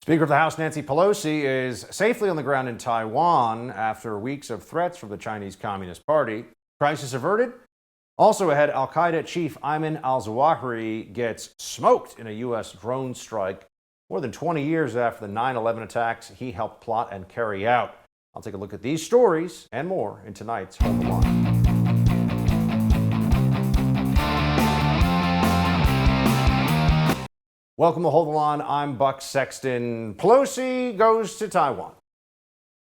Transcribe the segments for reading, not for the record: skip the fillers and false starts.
Speaker of the House Nancy Pelosi is safely on the ground in Taiwan after weeks of threats from the Chinese Communist Party. Crisis averted? Also ahead, al-Qaeda chief Ayman al-Zawahir gets smoked in a U.S. drone strike more than 20 years after the 9/11 attacks he helped plot and carry out. I'll take a look at these stories and more in tonight's Hold the Line. Welcome to Hold the Line. I'm Buck Sexton. Pelosi goes to Taiwan.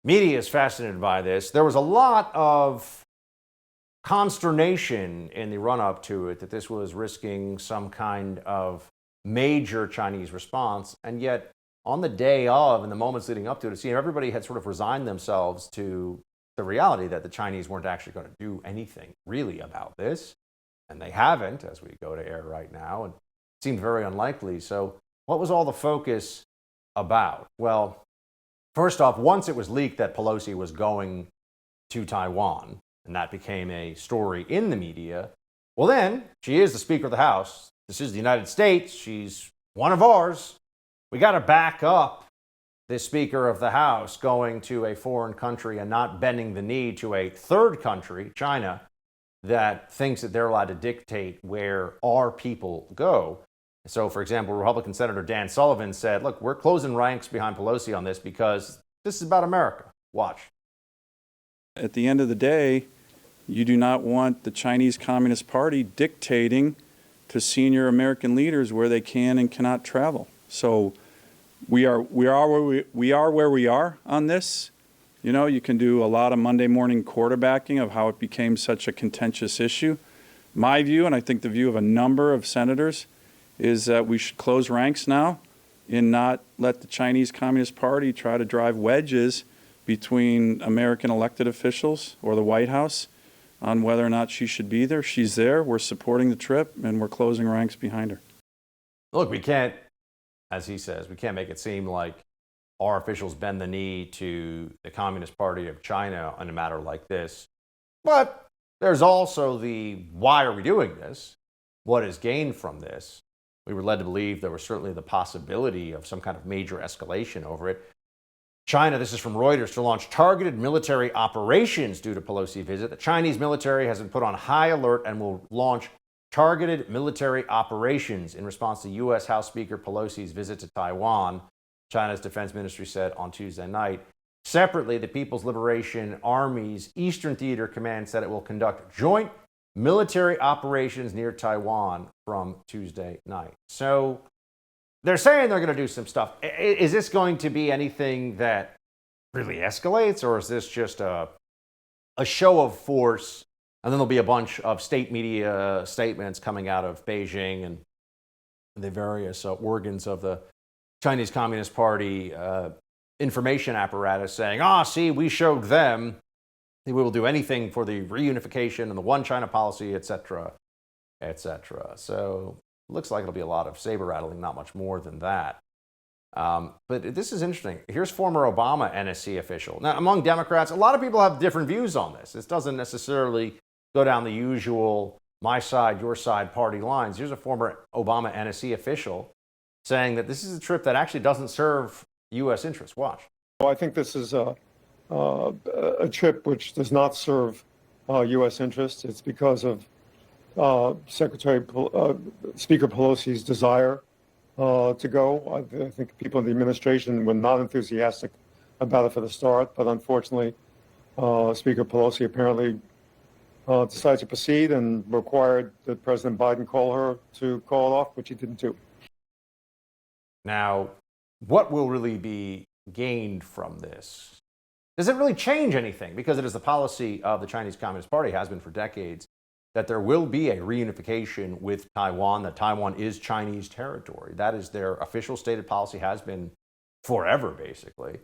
Media is fascinated by this. There was a lot of consternation in the run-up to it that this was risking some kind of major Chinese response. And yet, on the day of and the moments leading up to it, it seemed everybody had sort of resigned themselves to the reality that the Chinese weren't actually going to do anything really about this. And they haven't, as we go to air right now. And seemed very unlikely. So what was all the focus about? Well, first off, once it was leaked that Pelosi was going to Taiwan, and that became a story in the media, well then, she is the Speaker of the House. This is the United States. She's one of ours. We got to back up the Speaker of the House going to a foreign country and not bending the knee to a third country, China, that thinks that they're allowed to dictate where our people go. So, for example, Republican Senator Dan Sullivan said, look, we're closing ranks behind Pelosi on this because this is about America. Watch. At the end of the day, you do not want the Chinese Communist Party dictating to senior American leaders where they can and cannot travel. So we are where we are on this. You know, you can do a lot of Monday morning quarterbacking of how it became such a contentious issue. My view, and I think the view of a number of senators, is that we should close ranks now and not let the Chinese Communist Party try to drive wedges between American elected officials or the White House on whether or not she should be there. She's there, we're supporting the trip, and we're closing ranks behind her. Look, we can't, as he says, we can't make it seem like our officials bend the knee to the Communist Party of China on a matter like this. But there's also the why are we doing this? What is gained from this? We were led to believe there was certainly the possibility of some kind of major escalation over it. China, this is from Reuters, to launch targeted military operations due to Pelosi's visit. The Chinese military has been put on high alert and will launch targeted military operations in response to U.S. House Speaker Pelosi's visit to Taiwan, China's defense ministry said on Tuesday night. Separately, the People's Liberation Army's Eastern Theater Command said it will conduct joint military operations near Taiwan from Tuesday night. So they're saying they're going to do some stuff. Is this going to be anything that really escalates, or is this just a show of force, and then there'll be a bunch of state media statements coming out of Beijing and the various organs of the Chinese Communist Party information apparatus saying, see, we showed them. We will do anything for the reunification and the one China policy, et cetera, et cetera. So it looks like it'll be a lot of saber rattling, not much more than that. But this is interesting. Here's former Obama NSC official. Now, among Democrats, a lot of people have different views on this. This doesn't necessarily go down the usual my side, your side party lines. Here's a former Obama NSC official saying that this is a trip that actually doesn't serve U.S. interests. Watch. Well, I think this is a trip which does not serve U.S. interests. It's because of Speaker Pelosi's desire to go. I think people in the administration were not enthusiastic about it for the start, but unfortunately, Speaker Pelosi apparently decided to proceed and required that President Biden call her to call it off, which he didn't do. Now, what will really be gained from this? Does it really change anything? Because it is the policy of the Chinese Communist Party, has been for decades, that there will be a reunification with Taiwan, that Taiwan is Chinese territory. That is their official stated policy, has been forever, basically.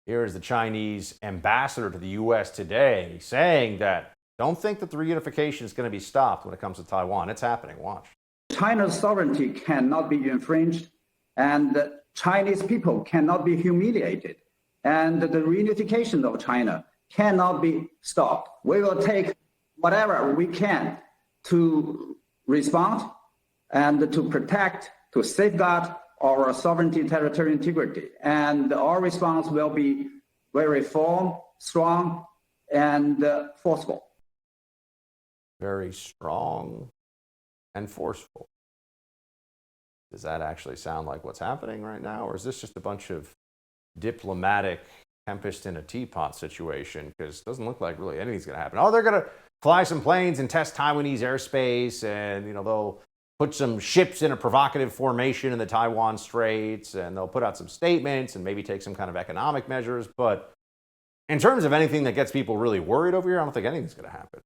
Here is the Chinese ambassador to the U.S. today saying that don't think that the reunification is going to be stopped when it comes to Taiwan. It's happening. Watch. China's sovereignty cannot be infringed, and the Chinese people cannot be humiliated. And the reunification of China cannot be stopped. We will take whatever we can to respond and to protect, to safeguard our sovereignty, territorial integrity. And our response will be very firm, strong, and forceful. Very strong and forceful. Does that actually sound like what's happening right now? Or is this just a bunch of diplomatic tempest in a teapot situation? Because it doesn't look like really anything's going to happen. Oh, they're going to fly some planes and test Taiwanese airspace, and they'll put some ships in a provocative formation in the Taiwan Straits, and they'll put out some statements and maybe take some kind of economic measures. But in terms of anything that gets people really worried over here, I don't think anything's going to happen.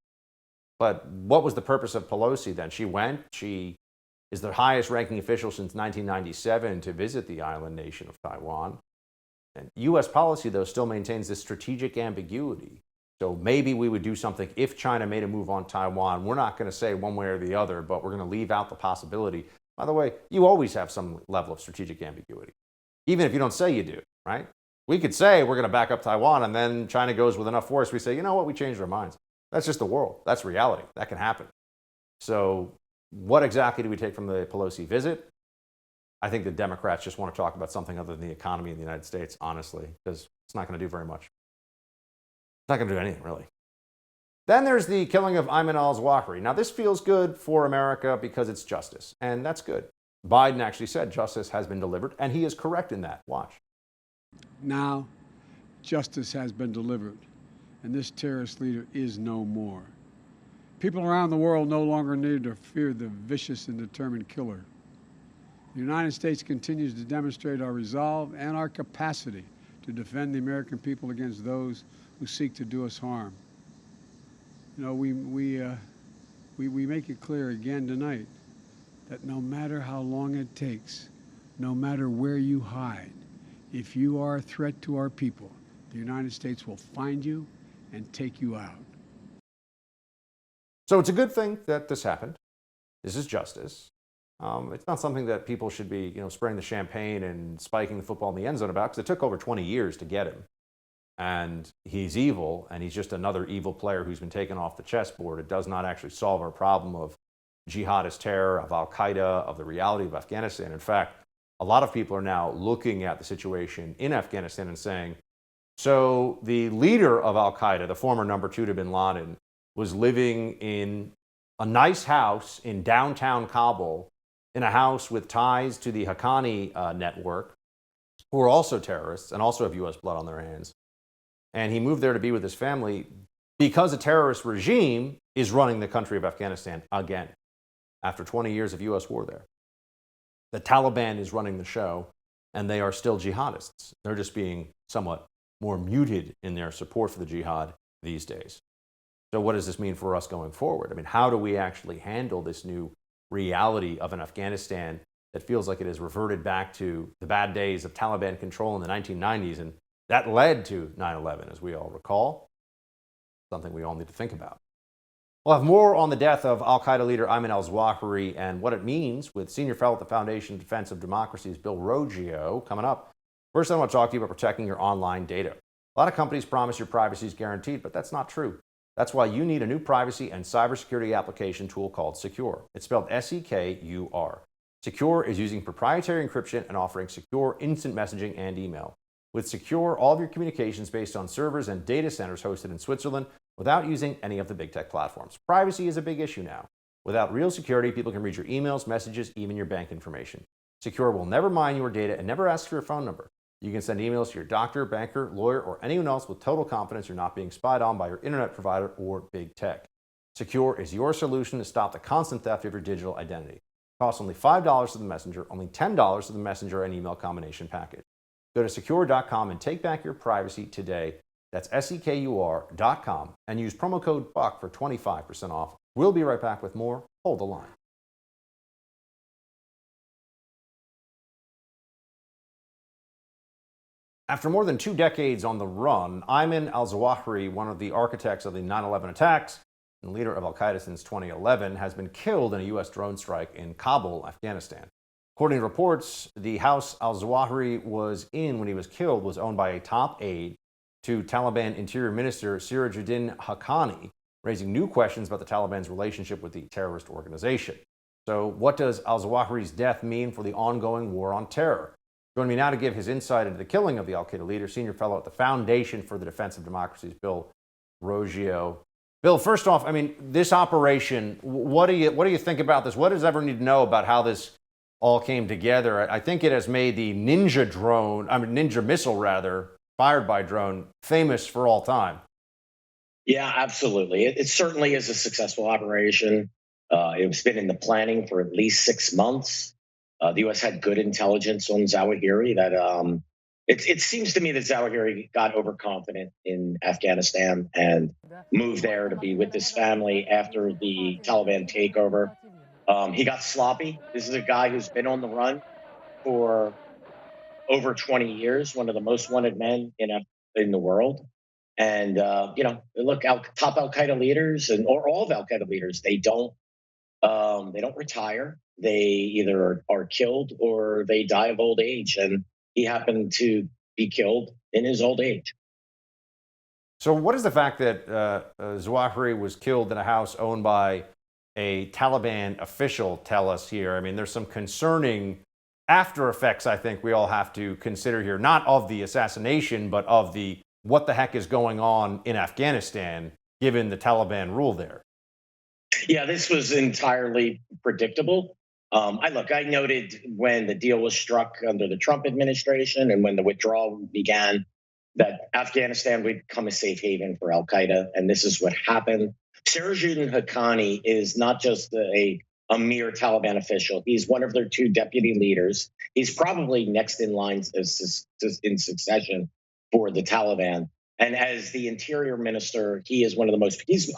But what was the purpose of Pelosi then? She went, she is the highest ranking official since 1997 to visit the island nation of Taiwan. And U.S. policy, though, still maintains this strategic ambiguity. So maybe we would do something if China made a move on Taiwan. We're not going to say one way or the other, but we're going to leave out the possibility. By the way, you always have some level of strategic ambiguity, even if you don't say you do, right? We could say we're going to back up Taiwan, and then China goes with enough force. We say, you know what, we changed our minds. That's just the world. That's reality. That can happen. So what exactly do we take from the Pelosi visit? I think the Democrats just want to talk about something other than the economy in the United States, honestly, because it's not going to do very much. It's not going to do anything, really. Then there's the killing of Ayman al-Zawahir. Now, this feels good for America because it's justice, and that's good. Biden actually said justice has been delivered, and he is correct in that. Watch. Now, justice has been delivered, and this terrorist leader is no more. People around the world no longer need to fear the vicious and determined killer. The United States continues to demonstrate our resolve and our capacity to defend the American people against those who seek to do us harm. We make it clear again tonight that no matter how long it takes, no matter where you hide, if you are a threat to our people, the United States will find you and take you out. So it's a good thing that this happened. This is justice. It's not something that people should be, spraying the champagne and spiking the football in the end zone about, because it took over 20 years to get him. And he's evil, and he's just another evil player who's been taken off the chessboard. It does not actually solve our problem of jihadist terror, of al-Qaeda, of the reality of Afghanistan. In fact, a lot of people are now looking at the situation in Afghanistan and saying, so the leader of al-Qaeda, the former number 2 to bin Laden, was living in a nice house in downtown Kabul, in a house with ties to the Haqqani network, who are also terrorists and also have U.S. blood on their hands. And he moved there to be with his family because a terrorist regime is running the country of Afghanistan again, after 20 years of U.S. war there. The Taliban is running the show, and they are still jihadists. They're just being somewhat more muted in their support for the jihad these days. So what does this mean for us going forward? I mean, how do we actually handle this new reality of an Afghanistan that feels like it has reverted back to the bad days of Taliban control in the 1990s? And that led to 9/11, as we all recall. Something we all need to think about. We'll have more on the death of al-Qaeda leader Ayman al-Zawahiri and what it means with senior fellow at the Foundation of Defense of Democracy's Bill Roggio coming up. First, I want to talk to you about protecting your online data. A lot of companies promise your privacy is guaranteed, but that's not true. That's why you need a new privacy and cybersecurity application tool called Secure. It's spelled S-E-K-U-R. Secure is using proprietary encryption and offering secure instant messaging and email. With Secure, all of your communications based on servers and data centers hosted in Switzerland without using any of the big tech platforms. Privacy is a big issue now. Without real security, people can read your emails, messages, even your bank information. Secure will never mine your data and never ask for your phone number. You can send emails to your doctor, banker, lawyer, or anyone else with total confidence you're not being spied on by your internet provider or big tech. Secure is your solution to stop the constant theft of your digital identity. It costs only $5 to the messenger, only $10 to the messenger and email combination package. Go to secure.com and take back your privacy today. That's SEKUR.com and use promo code BUCK for 25% off. We'll be right back with more. Hold the line. After more than 2 decades on the run, Ayman al-Zawahiri, one of the architects of the 9/11 attacks and leader of al-Qaeda since 2011, has been killed in a U.S. drone strike in Kabul, Afghanistan. According to reports, the house al-Zawahiri was in when he was killed was owned by a top aide to Taliban Interior Minister Sirajuddin Haqqani, raising new questions about the Taliban's relationship with the terrorist organization. So what does al-Zawahiri's death mean for the ongoing war on terror? Joining me now to give his insight into the killing of the al-Qaeda leader, senior fellow at the Foundation for the Defense of Democracy, Bill Roggio. Bill, first off, I mean, this operation, what do you think about this? What does everyone need to know about how this all came together? I think it has made the Ninja missile rather, fired by drone, famous for all time. Yeah, absolutely. It certainly is a successful operation. It's been in the planning for at least 6 months. The U.S. had good intelligence on Zawahiri. That it seems to me that Zawahiri got overconfident in Afghanistan and moved there to be with his family after the Taliban takeover. He got sloppy. This is a guy who's been on the run for over 20 years, one of the most wanted men in the world. And look, top Al Qaeda leaders or all of Al Qaeda leaders, they don't retire. They either are killed or they die of old age. And he happened to be killed in his old age. So, what is the fact that Zawahiri was killed in a house owned by a Taliban official tell us here? I mean, there's some concerning after effects I think we all have to consider here, not of the assassination, but of the what the heck is going on in Afghanistan, given the Taliban rule there. Yeah, this was entirely predictable. I noted when the deal was struck under the Trump administration and when the withdrawal began that Afghanistan would become a safe haven for Al Qaeda, and this is what happened. Sirajuddin Haqqani is not just a mere Taliban official. He's one of their two deputy leaders. He's probably next in line in succession for the Taliban. And as the interior minister, he is he's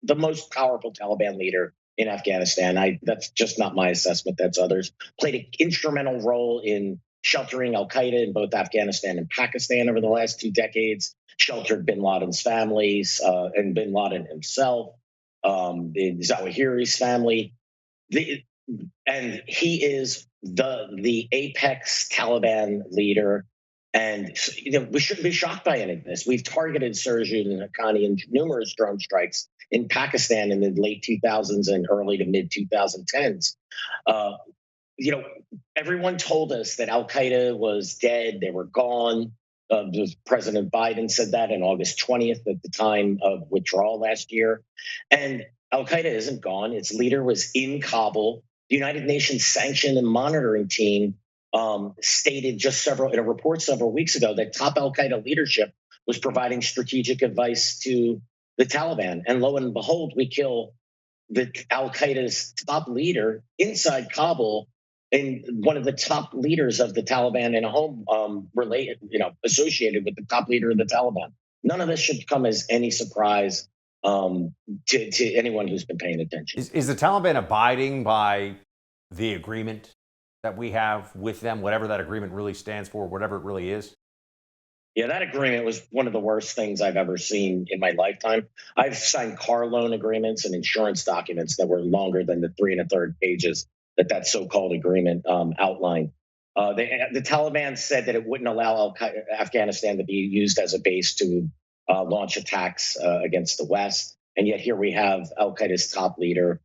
the most powerful Taliban leader in Afghanistan. That's just not my assessment. That's others. Played an instrumental role in sheltering al-Qaeda in both Afghanistan and Pakistan over the last 2 decades, sheltered bin Laden's families and bin Laden himself, the Zawahiri's family. And he is the apex Taliban leader. And we shouldn't be shocked by any of this. We've targeted Sirajuddin Haqqani in numerous drone strikes in Pakistan in the late 2000s and early to mid 2010s. Everyone told us that Al Qaeda was dead; they were gone. President Biden said that on August 20th at the time of withdrawal last year. And Al Qaeda isn't gone. Its leader was in Kabul. The United Nations Sanction and Monitoring Team stated in a report several weeks ago that top Al Qaeda leadership was providing strategic advice to the Taliban. And lo and behold, we kill the Al Qaeda's top leader inside Kabul, and one of the top leaders of the Taliban in a home associated with the top leader of the Taliban. None of this should come as any surprise to anyone who's been paying attention. Is the Taliban abiding by the agreement that we have with them, whatever that agreement really stands for, whatever it really is? Yeah, that agreement was one of the worst things I've ever seen in my lifetime. I've signed car loan agreements and insurance documents that were longer than the 3 1/3 pages that so-called agreement outlined. The Taliban said that it wouldn't allow Afghanistan to be used as a base to launch attacks against the West. And yet here we have Al Qaeda's top leader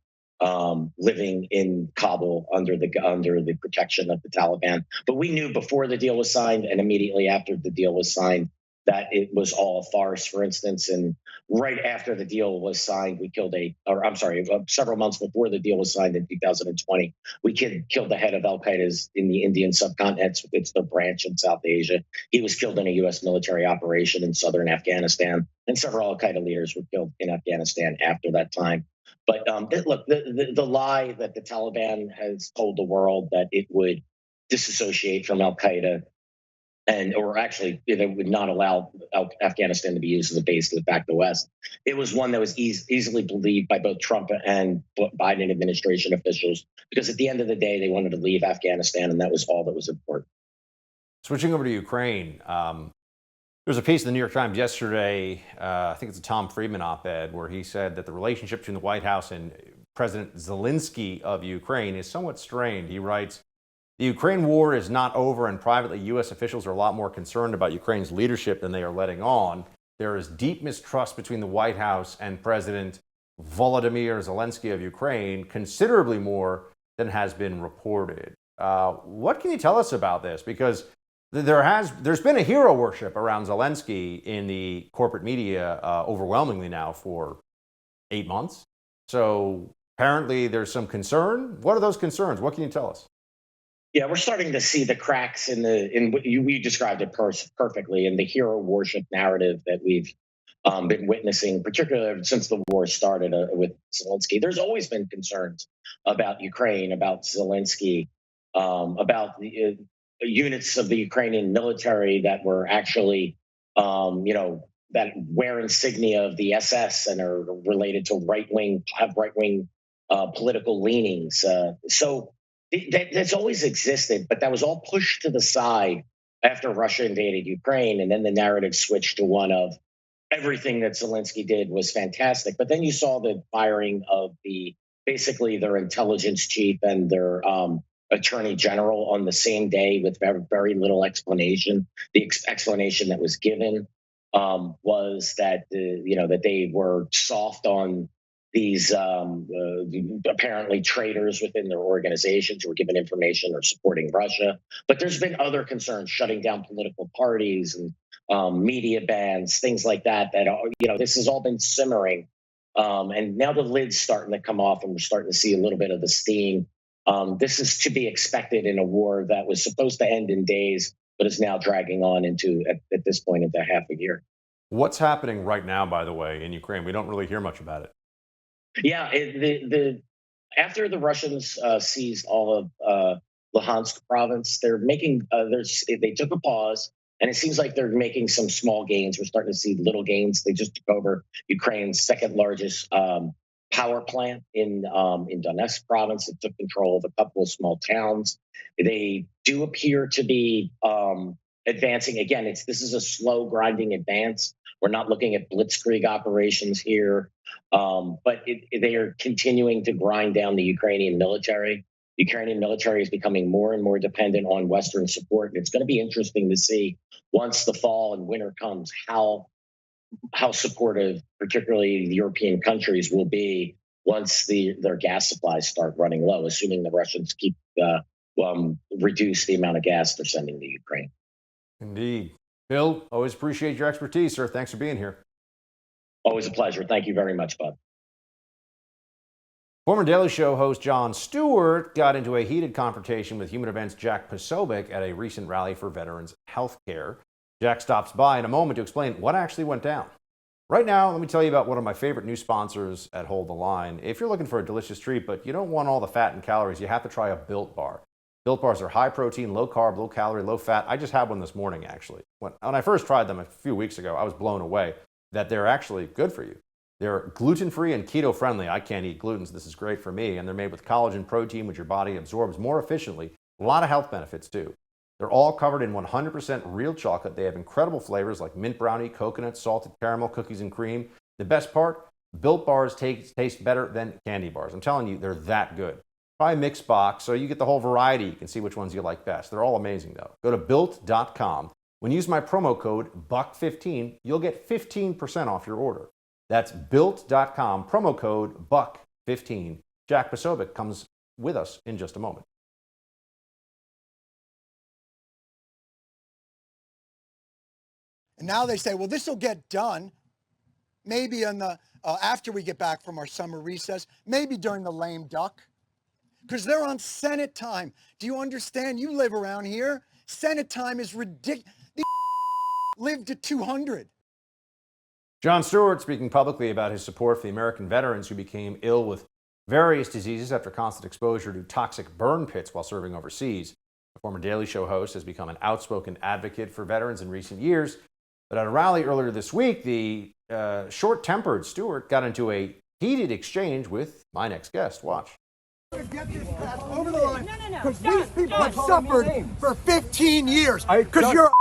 living in Kabul under the protection of the Taliban. But we knew before the deal was signed and immediately after the deal was signed that it was all a farce, for instance. And right after the deal was signed, several months before the deal was signed in 2020, we killed the head of Al Qaeda's in the Indian subcontinent. It's their branch in South Asia. He was killed in a U.S. military operation in southern Afghanistan, and several Al Qaeda leaders were killed in Afghanistan after that time. But look, the lie that the Taliban has told the world that it would disassociate from Al Qaeda or actually they would not allow Afghanistan to be used as a base to attack the West. It was one that was easily believed by both Trump and Biden administration officials, because at the end of the day, they wanted to leave Afghanistan, and that was all that was important. Switching over to Ukraine, there was a piece in the New York Times yesterday, I think it's a Tom Friedman op-ed, where he said that the relationship between the White House and President Zelensky of Ukraine is somewhat strained. He writes, "The Ukraine war is not over, and privately, U.S. officials are a lot more concerned about Ukraine's leadership than they are letting on. There is deep mistrust between the White House and President Volodymyr Zelensky of Ukraine, considerably more than has been reported. What can you tell us about this? Because there's been a hero worship around Zelensky in the corporate media overwhelmingly now for 8 months. So apparently there's some concern. What are those concerns? What can you tell us? Yeah, we're starting to see the cracks in what you described it perfectly, in the hero worship narrative that we've been witnessing, particularly since the war started with Zelensky. There's always been concerns about Ukraine, about Zelensky, about the units of the Ukrainian military that were actually, that wear insignia of the SS and are related to have right wing political leanings. So that's always existed, but that was all pushed to the side after Russia invaded Ukraine, and then the narrative switched to one of everything that Zelensky did was fantastic. But then you saw the firing of basically their intelligence chief and their attorney general on the same day with very, very little explanation. The explanation that was given was that that they were soft on these apparently traitors within their organizations who were given information or supporting Russia. But there's been other concerns, shutting down political parties and media bans, things like that. This has all been simmering. And now the lid's starting to come off and we're starting to see a little bit of the steam. This is to be expected in a war that was supposed to end in days, but is now dragging on at this point, into half a year. What's happening right now, by the way, in Ukraine? We don't really hear much about it. Yeah, after the Russians seized all of Luhansk province, they took a pause, and it seems like they're making some small gains. We're starting to see little gains. They just took over Ukraine's second largest power plant in Donetsk province. It took control of a couple of small towns. They do appear to be advancing. Again, this is a slow grinding advance. We're not looking at blitzkrieg operations here, but they are continuing to grind down the Ukrainian military. The Ukrainian military is becoming more and more dependent on Western support. And it's going to be interesting to see, once the fall and winter comes, how supportive, particularly the European countries, will be once their gas supplies start running low, assuming the Russians reduce the amount of gas they're sending to Ukraine. Indeed. Bill, always appreciate your expertise, sir. Thanks for being here. Always a pleasure. Thank you very much, Bud. Former Daily Show host Jon Stewart got into a heated confrontation with Human Events' Jack Posobiec at a recent rally for veterans health care. Jack stops by in a moment to explain what actually went down. Right now, let me tell you about one of my favorite new sponsors at Hold the Line. If you're looking for a delicious treat, but you don't want all the fat and calories, you have to try a Built Bar. Built Bars are high protein, low carb, low calorie, low fat. I just had one this morning, actually. When I first tried them a few weeks ago, I was blown away that they're actually good for you. They're gluten-free and keto-friendly. I can't eat gluten, so this is great for me. And they're made with collagen protein, which your body absorbs more efficiently. A lot of health benefits, too. They're all covered in 100% real chocolate. They have incredible flavors like mint brownie, coconut, salted caramel, cookies and cream. The best part, Built Bars taste better than candy bars. I'm telling you, they're that good. Try a mixed box so you get the whole variety. You can see which ones you like best. They're all amazing, though. Go to Built.com. When you use my promo code BUCK15, you'll get 15% off your order. That's Built.com, promo code BUCK15. Jack Posobiec comes with us in just a moment. And now they say, well, this will get done maybe after we get back from our summer recess, maybe during the lame duck, because they're on Senate time. Do you understand? You live around here. Senate time is ridiculous. These live to 200. Jon Stewart speaking publicly about his support for the American veterans who became ill with various diseases after constant exposure to toxic burn pits while serving overseas. The former Daily Show host has become an outspoken advocate for veterans in recent years. But at a rally earlier this week, the short-tempered Stewart got into a heated exchange with my next guest. Watch. Get this passed over the line, because these people have suffered for 15 years. Because you're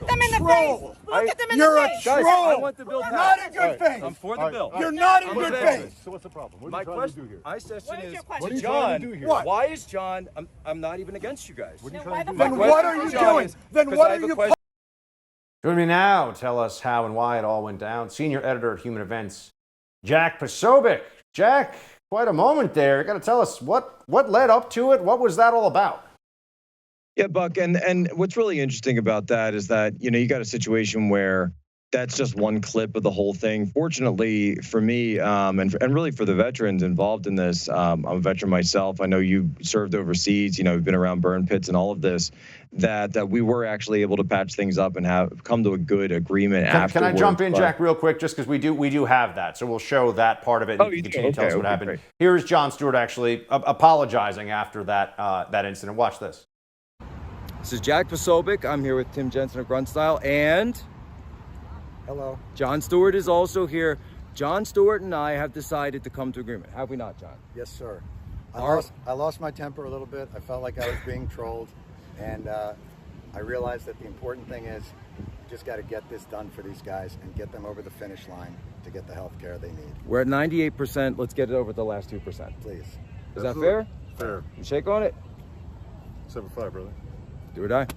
Look them in the troll. face. Look at them in You're the a face. troll. I want the bill You're passed. not in good faith. I'm for the bill. You're not in I'm good for faith. So what's the problem? What are My you trying question, to do here? my suggestion What is is, your question? What are you John, trying to do here? What? why is John, I'm not even against you guys. What are you Then trying why to the do? fuck Then My what question are you is- doing? Then what are you? Join me now to tell us how and why it all went down. Senior editor at Human Events, Jack Posobiec. Jack, quite a moment there. You got to tell us what led up to it. What was that all about? Yeah, Buck, and what's really interesting about that is that, you know, you got a situation where that's just one clip of the whole thing. Fortunately for me, and really for the veterans involved in this, I'm a veteran myself. I know you served overseas. You know, we've been around burn pits and all of this. That we were actually able to patch things up and have come to a good agreement afterwards. Can I jump in, Jack, real quick, just because we do have that, so we'll show that part of it. Oh, and you can do? you tell us what happened? Great. Here's Jon Stewart actually apologizing after that incident. Watch this. This is Jack Posobiec. I'm here with Tim Jensen of Grunt Style, and hello. Jon Stewart is also here. Jon Stewart and I have decided to come to agreement. Have we not, John? Yes, sir. I lost my temper a little bit. I felt like I was being trolled, and I realized that the important thing is you just got to get this done for these guys and get them over the finish line to get the health care they need. We're at 98%. Let's get it over the last 2%. Please. Is that fair? Fair. You shake on it? 7-5, brother. Do or die.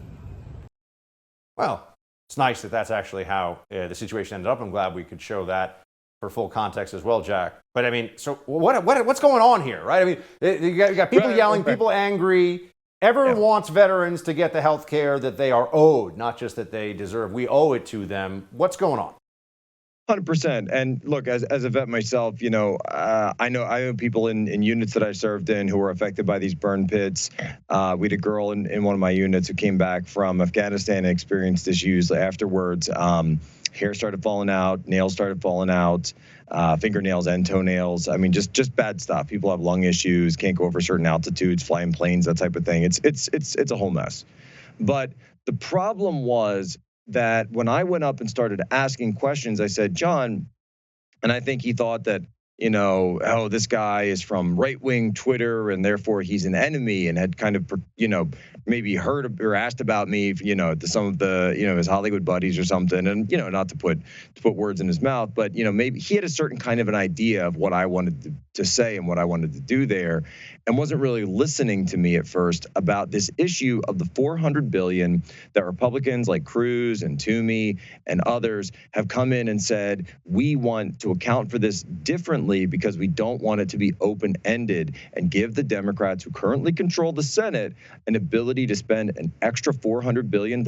Well, it's nice that that's actually how the situation ended up. I'm glad we could show that for full context as well, Jack. But I mean, so what's going on here, right? I mean, you got people yelling, people angry. Everyone wants veterans to get the health care that they are owed, not just that they deserve. We owe it to them. What's going on? 100%. And look, as a vet myself, you know, I know people in units that I served in who were affected by these burn pits. We had a girl in one of my units who came back from Afghanistan and experienced issues afterwards. Hair started falling out, nails started falling out, fingernails and toenails. I mean, just bad stuff. People have lung issues, can't go over certain altitudes, fly in planes, that type of thing. It's a whole mess. But the problem was that when I went up and started asking questions, I said, John, and I think he thought that, you know, oh, this guy is from right-wing Twitter and therefore he's an enemy, and had kind of, you know, maybe heard or asked about me, you know, to some of the, you know, his Hollywood buddies or something. And, you know, not to put words in his mouth, but, you know, maybe he had a certain kind of an idea of what I wanted to say and what I wanted to do there, and wasn't really listening to me at first about this issue of the $400 billion that Republicans like Cruz and Toomey and others have come in and said, we want to account for this differently because we don't want it to be open-ended, and give the Democrats who currently control the Senate an ability to spend an extra $400 billion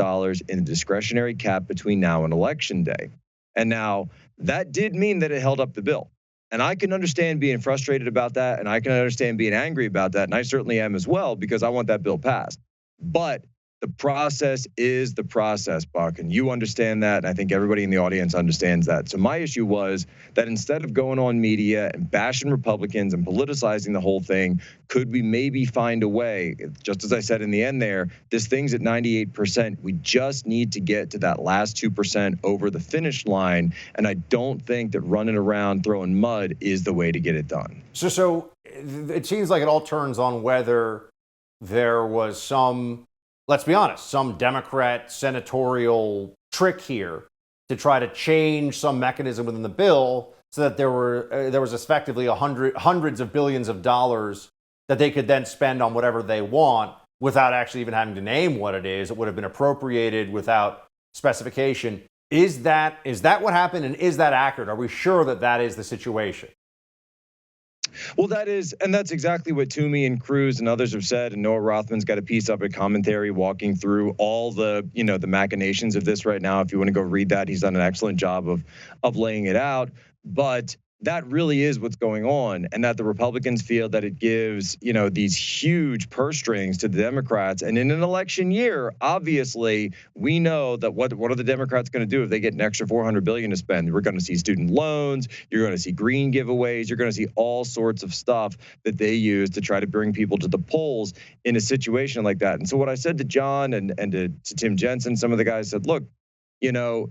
in a discretionary cap between now and Election Day. And now that did mean that it held up the bill. And I can understand being frustrated about that, and I can understand being angry about that, and I certainly am as well, because I want that bill passed. But the process is the process, Buck, and you understand that, and I think everybody in the audience understands that. So my issue was that instead of going on media and bashing Republicans and politicizing the whole thing, could we maybe find a way, just as I said in the end there, this thing's at 98%, we just need to get to that last 2% over the finish line, and I don't think that running around throwing mud is the way to get it done. So it seems like it all turns on whether there was some, let's be honest, some Democrat senatorial trick here to try to change some mechanism within the bill so that there was effectively hundreds of billions of dollars that they could then spend on whatever they want without actually even having to name what it is. It would have been appropriated without specification. Is that what happened, and is that accurate? Are we sure that that is the situation? Well, that's exactly what Toomey and Cruz and others have said. And Noah Rothman's got a piece up at Commentary walking through all the, you know, the machinations of this right now. If you want to go read that, he's done an excellent job of laying it out. But that really is what's going on, and that the Republicans feel that it gives, you know, these huge purse strings to the Democrats. And in an election year, obviously, we know that what are the Democrats going to do if they get an extra $400 billion to spend? We're going to see student loans, you're going to see green giveaways, you're going to see all sorts of stuff that they use to try to bring people to the polls in a situation like that. And so what I said to John and to Tim Jensen, some of the guys said, look, you know,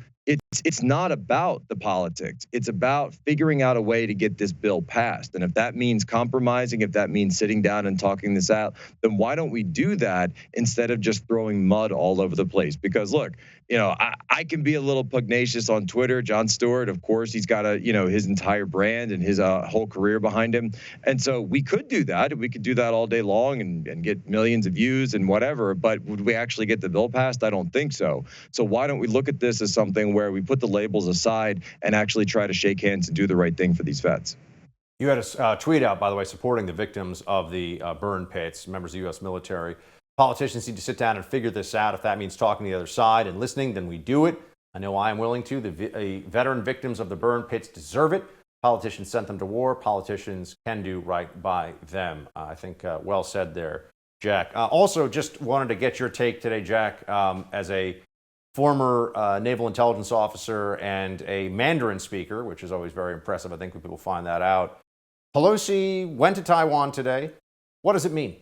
it's not about the politics. It's about figuring out a way to get this bill passed. And if that means compromising, if that means sitting down and talking this out, then why don't we do that instead of just throwing mud all over the place? Because look, you know, I can be a little pugnacious on Twitter. Jon Stewart, of course, he's got his entire brand and his whole career behind him. And so we could do that. We could do that all day long and get millions of views and whatever. But would we actually get the bill passed? I don't think so. So why don't we look at this as something something where we put the labels aside and actually try to shake hands and do the right thing for these vets. You had a tweet out, by the way, supporting the victims of the burn pits, members of the U.S. military. Politicians need to sit down and figure this out. If that means talking to the other side and listening, then we do it. I know I am willing to. The veteran victims of the burn pits deserve it. Politicians sent them to war. Politicians can do right by them. I think well said there, Jack. Also, just wanted to get your take today, Jack, as a former naval intelligence officer and a Mandarin speaker, which is always very impressive. I think when people find that out. Pelosi went to Taiwan today. What does it mean?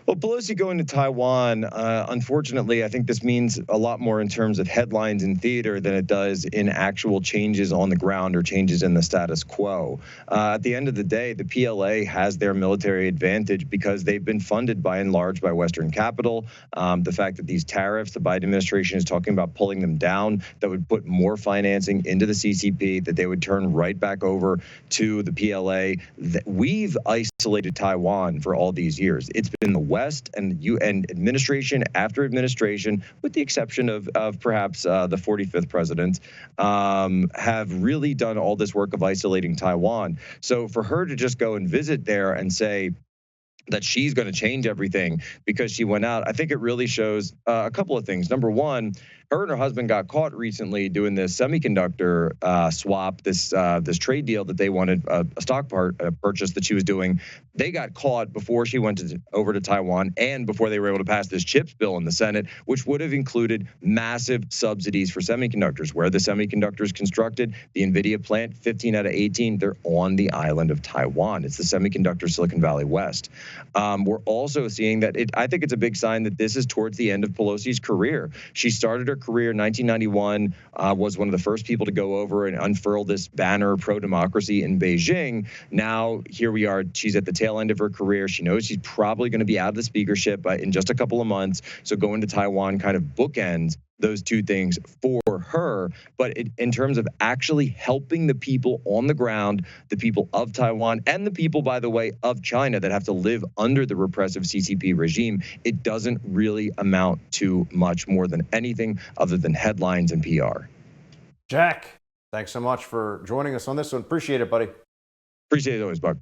Well, Pelosi going to Taiwan, unfortunately, I think this means a lot more in terms of headlines in theater than it does in actual changes on the ground or changes in the status quo. At the end of the day, the PLA has their military advantage because they've been funded by and large by Western capital. The fact that these tariffs, the Biden administration is talking about pulling them down, that would put more financing into the CCP, that they would turn right back over to the PLA. We've isolated Taiwan for all these years. It's been the West and administration after administration, with the exception of perhaps the 45th president, have really done all this work of isolating Taiwan. So for her to just go and visit there and say that she's going to change everything because she went out, I think it really shows a couple of things. Number one, her and her husband got caught recently doing this semiconductor swap, this trade deal that they wanted, a stock purchase that she was doing. They got caught before she went over to Taiwan and before they were able to pass this CHIPS bill in the Senate, which would have included massive subsidies for semiconductors. Where the semiconductors constructed, the NVIDIA plant, 15 out of 18, they're on the island of Taiwan. It's the semiconductor Silicon Valley West. We're also seeing that I think it's a big sign that this is towards the end of Pelosi's career. She started her career in 1991, was one of the first people to go over and unfurl this banner pro-democracy in Beijing. Now, here we are. She's at the tail end of her career. She knows she's probably going to be out of the speakership in just a couple of months. So going to Taiwan kind of bookends those two things for her. But in terms of actually helping the people on the ground, the people of Taiwan, and the people, by the way, of China that have to live under the repressive CCP regime, it doesn't really amount to much more than anything other than headlines and PR. Jack, thanks so much for joining us on this one. Appreciate it, buddy. Appreciate it always, Buck.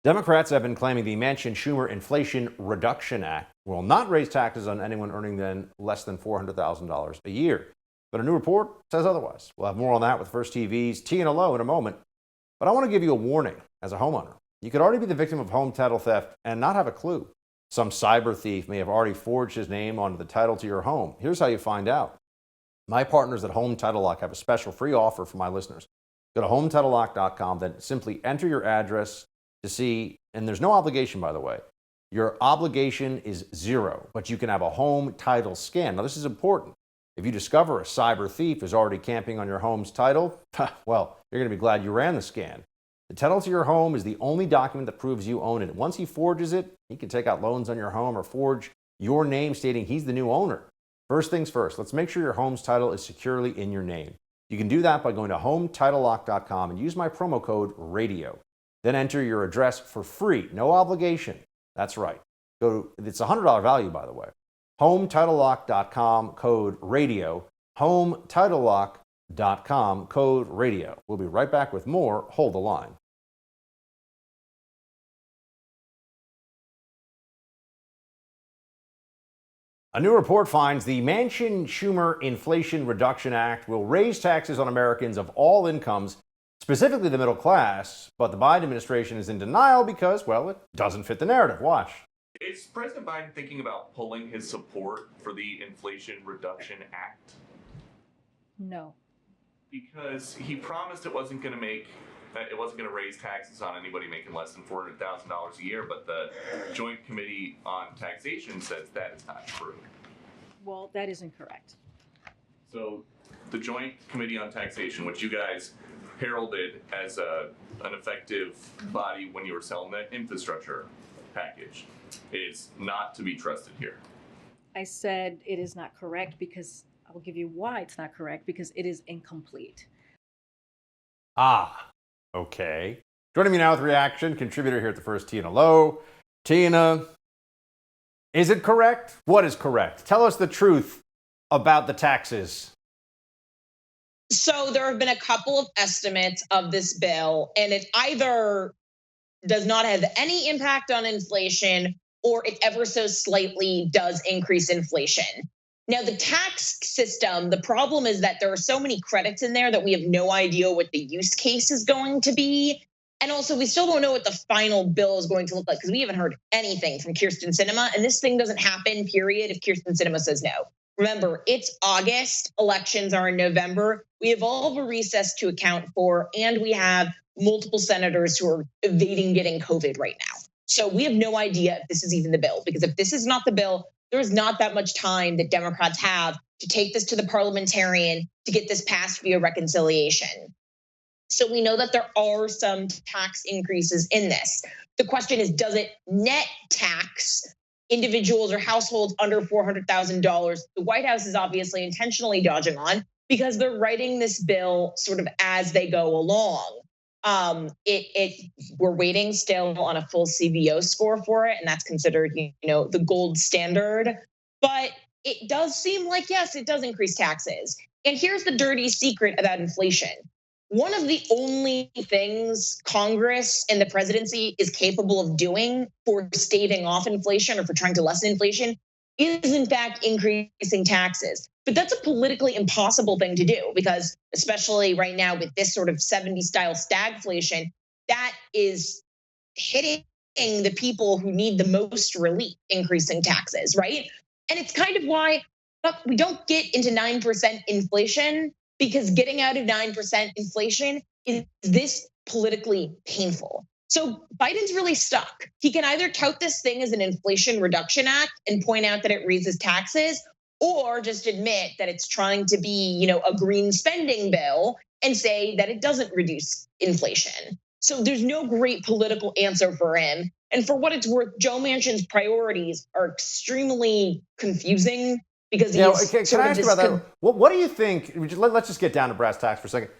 Democrats have been claiming the Manchin-Schumer Inflation Reduction Act will not raise taxes on anyone earning less than $400,000 a year. But a new report says otherwise. We'll have more on that with First TV's Tiana Lowe in a moment. But I want to give you a warning as a homeowner. You could already be the victim of home title theft and not have a clue. Some cyber thief may have already forged his name onto the title to your home. Here's how you find out. My partners at Home Title Lock have a special free offer for my listeners. Go to HometitleLock.com, then simply enter your address to see, and there's no obligation, by the way. Your obligation is zero, but you can have a home title scan. Now, this is important. If you discover a cyber thief is already camping on your home's title, well, you're going to be glad you ran the scan. The title to your home is the only document that proves you own it. Once he forges it, he can take out loans on your home or forge your name stating he's the new owner. First things first, let's make sure your home's title is securely in your name. You can do that by going to HometitleLock.com and use my promo code RADIO. Then enter your address for free, no obligation. That's right. It's a $100 value, by the way. HometitleLock.com, code RADIO. HometitleLock.com, code RADIO. We'll be right back with more. Hold the line. A new report finds the Manchin-Schumer Inflation Reduction Act will raise taxes on Americans of all incomes, specifically the middle class, but the Biden administration is in denial because, well, it doesn't fit the narrative. Watch. Is President Biden thinking about pulling his support for the Inflation Reduction Act? No. Because he promised it wasn't going to raise taxes on anybody making less than $400,000 a year, but the Joint Committee on Taxation says that is not true. Well, that isn't correct. So the Joint Committee on Taxation, which you guys heralded as an effective body when you were selling the infrastructure package, is not to be trusted here. I said it is not correct because I will give you why it's not correct, because it is incomplete. Ah, okay. Joining me now with reaction, contributor here at the First, Tiana Lowe. Tiana, is it correct? What is correct? Tell us the truth about the taxes? So there have been a couple of estimates of this bill, and it either does not have any impact on inflation or it ever so slightly does increase inflation. Now, the tax system, the problem is that there are so many credits in there that we have no idea what the use case is going to be. And also, we still don't know what the final bill is going to look like because we haven't heard anything from Kyrsten Sinema. And this thing doesn't happen, period, if Kyrsten Sinema says no. Remember, it's August. Elections are in November. We have all of a recess to account for, and we have multiple senators who are evading getting COVID right now. So we have no idea if this is even the bill, because if this is not the bill, there is not that much time that Democrats have to take this to the parliamentarian to get this passed via reconciliation. So we know that there are some tax increases in this. The question is, does it net tax individuals or households under $400,000? The White House is obviously intentionally dodging on because they're writing this bill sort of as they go along. We're waiting still on a full CBO score for it, and that's considered, the gold standard. But it does seem like, yes, it does increase taxes. And here's the dirty secret about inflation. One of the only things Congress and the presidency is capable of doing for staving off inflation or for trying to lessen inflation is, in fact, increasing taxes. But that's a politically impossible thing to do because, especially right now with this sort of 70s-style stagflation, that is hitting the people who need the most relief, increasing taxes, right? And it's kind of why we don't get into 9% inflation, because getting out of 9% inflation is this politically painful. So Biden's really stuck. He can either tout this thing as an Inflation Reduction Act and point out that it raises taxes, or just admit that it's trying to be, a green spending bill and say that it doesn't reduce inflation. So there's no great political answer for him. And for what it's worth, Joe Manchin's priorities are extremely confusing because can I ask you about that? What do you think? Let's just get down to brass tacks for a second.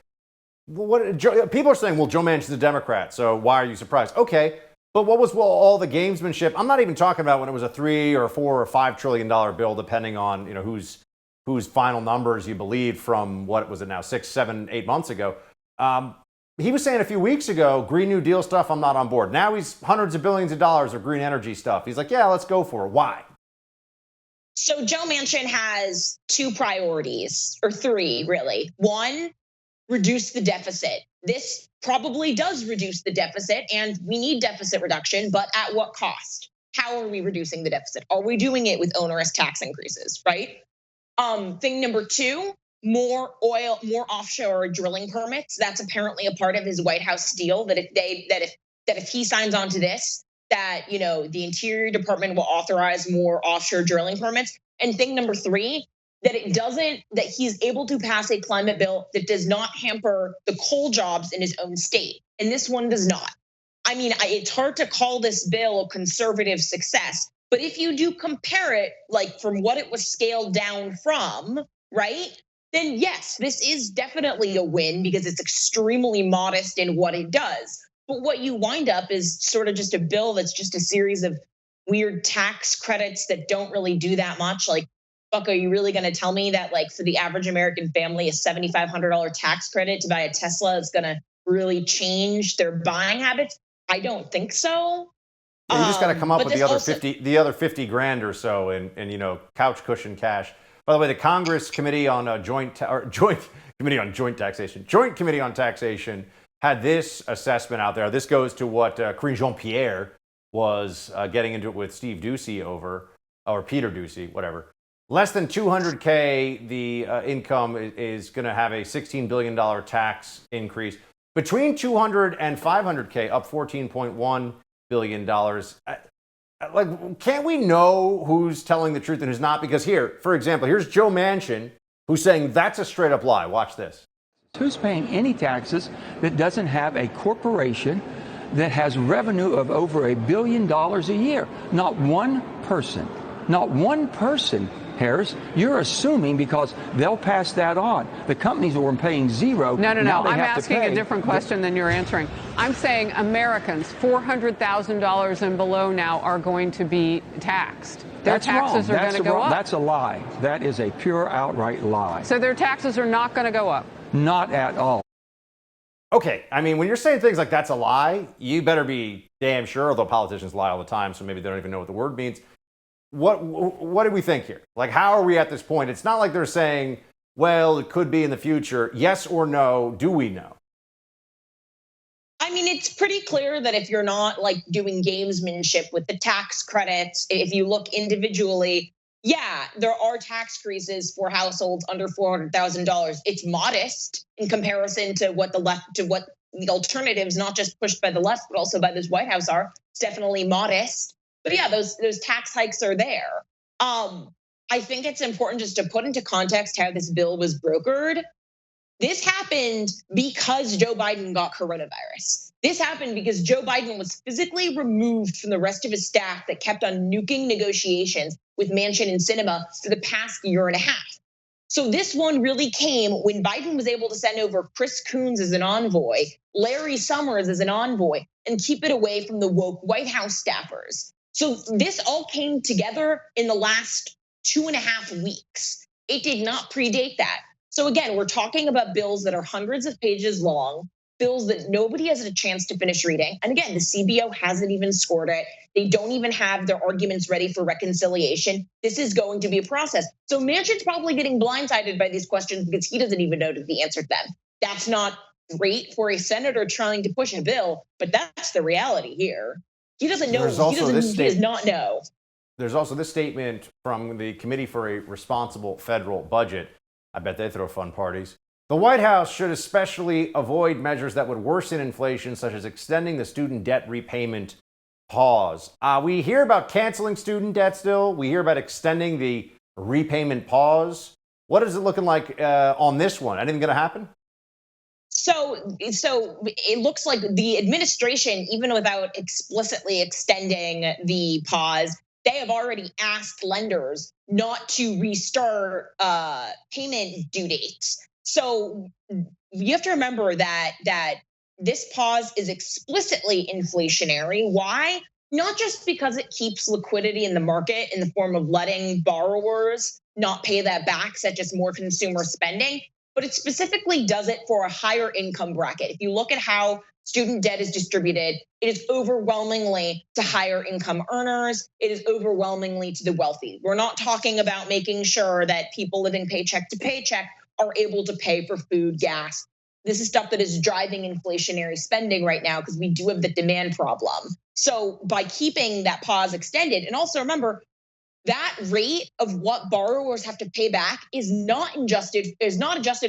People are saying, well, Joe Manchin's a Democrat, so why are you surprised? Okay, but what was all the gamesmanship? I'm not even talking about when it was a $3 or $4 or $5 trillion bill, depending on whose final numbers you believe from what was it now 6, 7, 8 months ago. He was saying a few weeks ago, Green New Deal stuff, I'm not on board. Now he's hundreds of billions of dollars of green energy stuff. He's like, yeah, let's go for it. Why? So Joe Manchin has two priorities, or three, really. One, reduce the deficit. This probably does reduce the deficit, and we need deficit reduction, but at what cost? How are we reducing the deficit? Are we doing it with onerous tax increases, right? Thing number two, more offshore drilling permits. That's apparently a part of his White House deal that if he signs on to this, that the Interior Department will authorize more offshore drilling permits. And thing number three, that he's able to pass a climate bill that does not hamper the coal jobs in his own state. And this one does not. I mean, it's hard to call this bill a conservative success, but if you do compare it, like from what it was scaled down from, right? Then yes, this is definitely a win because it's extremely modest in what it does. But what you wind up is sort of just a bill that's just a series of weird tax credits that don't really do that much. Like, fuck, are you really going to tell me that, like, for the average American family, a $7,500 tax credit to buy a Tesla is going to really change their buying habits? I don't think so. Yeah, you just got to come up with the other 50 grand or so in couch cushion cash. By the way, the Congress Committee on Joint Committee on Taxation had this assessment out there. This goes to what Karine Jean-Pierre was getting into it with Steve Doocy or Peter Doocy, whatever. Less than $200K, the income is going to have a $16 billion tax increase. Between $200 and $500K, up $14.1 billion. Can't we know who's telling the truth and who's not? Because here, for example, here's Joe Manchin, who's saying that's a straight up lie. Watch this. Who's paying any taxes that doesn't have a corporation that has revenue of over $1 billion a year? Not one person Harris. You're assuming because they'll pass that on. The companies were paying zero. No. Now they I'm have to asking pay. a different question than you're answering. I'm saying Americans, $400,000 and below now are going to be taxed. Their That's taxes wrong. are going to go up. That's a lie. That is a pure outright lie. So their taxes are not going to go up. Not at all. Okay, I mean, when you're saying things like that's a lie, you better be damn sure, although politicians lie all the time, so maybe they don't even know what the word means. What do we think here? Like, how are we at this point? It's not like they're saying, well, it could be in the future. Yes or no, do we know? I mean, it's pretty clear that if you're not like doing gamesmanship with the tax credits, if you look individually, yeah, there are tax increases for households under $400,000. It's modest in comparison to what the alternatives, not just pushed by the left, but also by this White House are. It's definitely modest. But yeah, those tax hikes are there. I think it's important just to put into context how this bill was brokered. This happened because Joe Biden got coronavirus. This happened because Joe Biden was physically removed from the rest of his staff that kept on nuking negotiations with Manchin and Sinema for the past year and a half. So this one really came when Biden was able to send over Chris Coons as an envoy, Larry Summers as an envoy, and keep it away from the woke White House staffers. So this all came together in the last 2.5 weeks. It did not predate that. So again, we're talking about bills that are hundreds of pages long, bills that nobody has a chance to finish reading. And again, the CBO hasn't even scored it. They don't even have their arguments ready for reconciliation. This is going to be a process. So Manchin's probably getting blindsided by these questions because he doesn't even know the answer to them. That's not great for a senator trying to push a bill, but that's the reality here. He doesn't know. He does not know. There's also this statement from the Committee for a Responsible Federal Budget. I bet they throw fun parties. The White House should especially avoid measures that would worsen inflation, such as extending the student debt repayment pause. We hear about canceling student debt still. We hear about extending the repayment pause. What is it looking like on this one? Anything going to happen? So it looks like the administration, even without explicitly extending the pause, they have already asked lenders not to restart payment due dates. So you have to remember that this pause is explicitly inflationary. Why? Not just because it keeps liquidity in the market in the form of letting borrowers not pay that back, such as more consumer spending, but it specifically does it for a higher income bracket. If you look at how student debt is distributed, it is overwhelmingly to higher income earners. It is overwhelmingly to the wealthy. We're not talking about making sure that people living paycheck to paycheck are able to pay for food, gas. This is stuff that is driving inflationary spending right now because we do have the demand problem. So by keeping that pause extended, and also remember, that rate of what borrowers have to pay back is not adjusted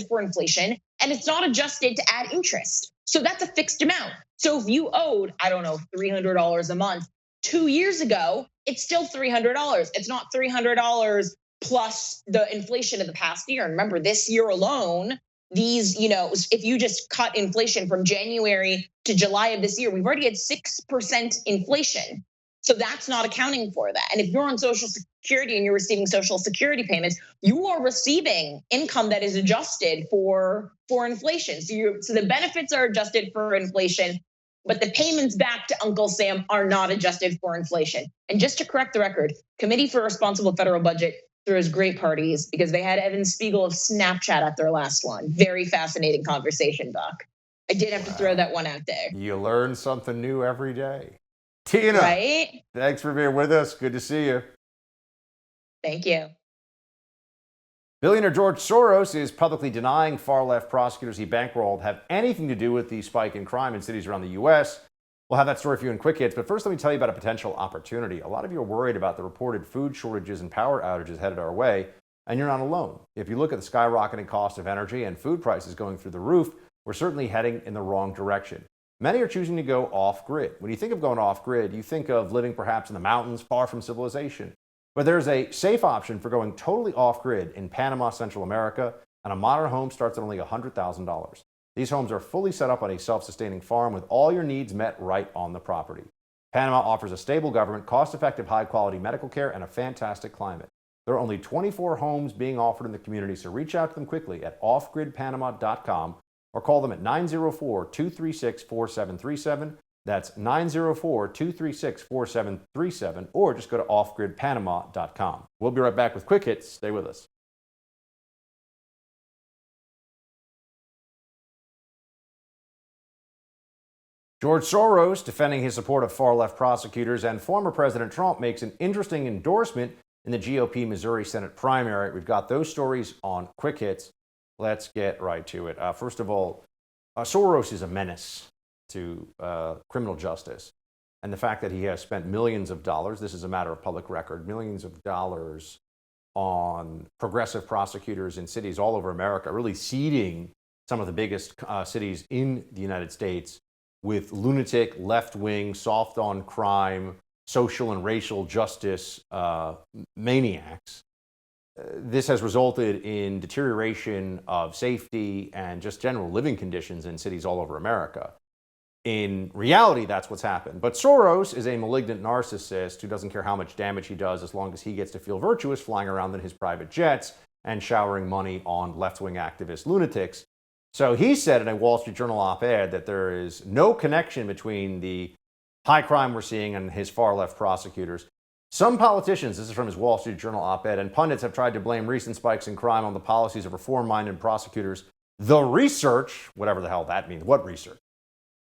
for inflation, and it's not adjusted to add interest. So that's a fixed amount. So if you owed, I don't know, $300 a month 2 years ago, it's still $300. It's not $300 plus the inflation of the past year. And remember, this year alone, if you just cut inflation from January to July of this year, we've already had 6% inflation. So that's not accounting for that. And if you're on Social Security and you're receiving Social Security payments, you are receiving income that is adjusted for inflation. So the benefits are adjusted for inflation, but the payments back to Uncle Sam are not adjusted for inflation. And just to correct the record, Committee for a Responsible Federal Budget throws great parties because they had Evan Spiegel of Snapchat at their last one. Very fascinating conversation, Buck. I did have to throw that one out there. You learn something new every day. Tina, right? Thanks for being with us. Good to see you. Thank you. Billionaire George Soros is publicly denying far-left prosecutors he bankrolled have anything to do with the spike in crime in cities around the U.S. We'll have that story for you in quick hits, but first let me tell you about a potential opportunity. A lot of you are worried about the reported food shortages and power outages headed our way, and you're not alone. If you look at the skyrocketing cost of energy and food prices going through the roof, we're certainly heading in the wrong direction. Many are choosing to go off-grid. When you think of going off-grid, you think of living perhaps in the mountains far from civilization. But there's a safe option for going totally off-grid in Panama, Central America, and a modern home starts at only $100,000. These homes are fully set up on a self-sustaining farm with all your needs met right on the property. Panama offers a stable government, cost-effective, high-quality medical care, and a fantastic climate. There are only 24 homes being offered in the community, so reach out to them quickly at offgridpanama.com or call them at 904-236-4737. That's 904-236-4737, or just go to offgridpanama.com. We'll be right back with Quick Hits. Stay with us. George Soros, defending his support of far-left prosecutors, and former President Trump makes an interesting endorsement in the GOP Missouri Senate primary. We've got those stories on Quick Hits. Let's get right to it. First of all, Soros is a menace to criminal justice. And the fact that he has spent millions of dollars, this is a matter of public record, millions of dollars on progressive prosecutors in cities all over America, really seeding some of the biggest cities in the United States with lunatic, left-wing, soft-on-crime, social and racial justice maniacs. This has resulted in deterioration of safety and just general living conditions in cities all over America. In reality, that's what's happened. But Soros is a malignant narcissist who doesn't care how much damage he does as long as he gets to feel virtuous flying around in his private jets and showering money on left-wing activist lunatics. So he said in a Wall Street Journal op-ed that there is no connection between the high crime we're seeing and his far-left prosecutors. Some politicians, this is from his Wall Street Journal op-ed, and pundits have tried to blame recent spikes in crime on the policies of reform-minded prosecutors. The research, whatever the hell that means, what research?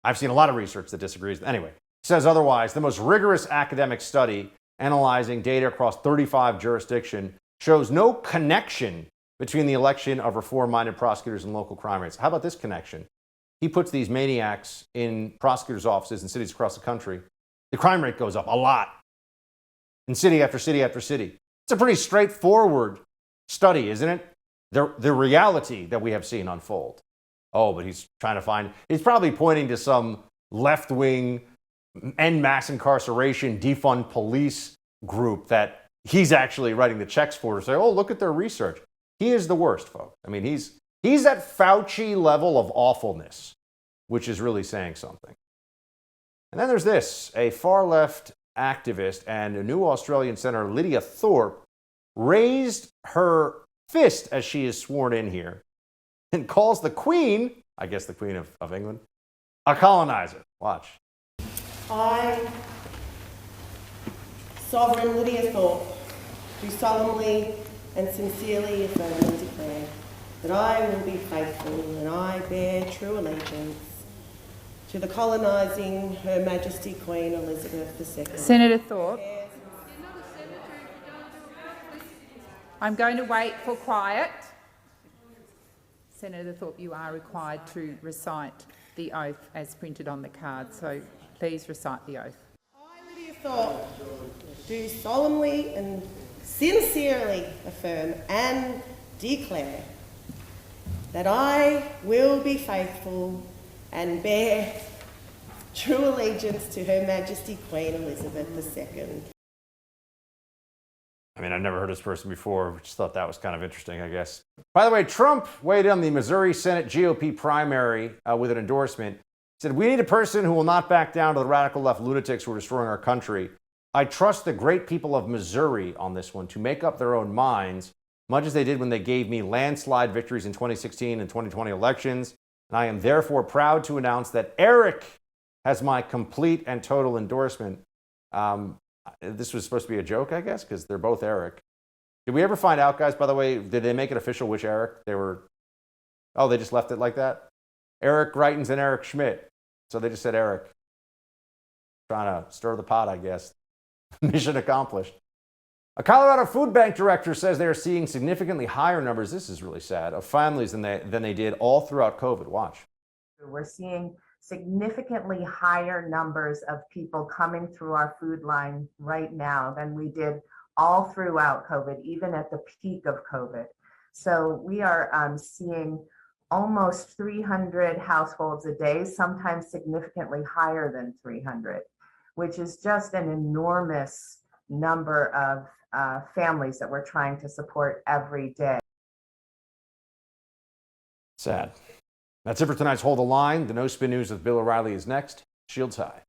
I've seen a lot of research that disagrees. Anyway, says otherwise. The most rigorous academic study analyzing data across 35 jurisdictions shows no connection between the election of reform-minded prosecutors and local crime rates. How about this connection? He puts these maniacs in prosecutors' offices in cities across the country. The crime rate goes up a lot in city after city after city. It's a pretty straightforward study, isn't it? The reality that we have seen unfold. Oh, but he's probably pointing to some left-wing end mass incarceration, defund police group that he's actually writing the checks for to say, oh, look at their research. He is the worst, folks. I mean, he's at Fauci level of awfulness, which is really saying something. And then there's this, a far-left activist and a new Australian Senator, Lydia Thorpe, raised her fist as she is sworn in here and calls the Queen, I guess the Queen of England, a colonizer. Watch. I, Sovereign Lydia Thorpe, do solemnly and sincerely affirm and declare that I will be faithful and I bear true allegiance to the colonising Her Majesty Queen Elizabeth II. Senator Thorpe, I'm going to wait for quiet. Senator Thorpe, you are required to recite the oath as printed on the card, so please recite the oath. I, Lydia Thorpe, do solemnly and sincerely affirm and declare that I will be faithful and bear true allegiance to Her Majesty Queen Elizabeth II. I mean, I've never heard this person before. Just thought that was kind of interesting, I guess. By the way, Trump weighed in on the Missouri Senate GOP primary with an endorsement. He said, we need a person who will not back down to the radical left lunatics who are destroying our country. I trust the great people of Missouri on this one to make up their own minds, much as they did when they gave me landslide victories in 2016 and 2020 elections. And I am therefore proud to announce that Eric has my complete and total endorsement. This was supposed to be a joke, I guess, because they're both Eric. Did we ever find out, guys, by the way, did they make it official which Eric they were? Oh, they just left it like that? Eric Greitens and Eric Schmidt. So they just said Eric. Trying to stir the pot, I guess. Mission accomplished. A Colorado food bank director says they are seeing significantly higher numbers, this is really sad, of families than they did all throughout COVID. Watch. We're seeing significantly higher numbers of people coming through our food line right now than we did all throughout COVID, even at the peak of COVID. So we are seeing almost 300 households a day, sometimes significantly higher than 300, which is just an enormous number of families that we're trying to support every day. Sad. That's it for tonight's Hold the Line. The No Spin News with Bill O'Reilly is next. Shields high.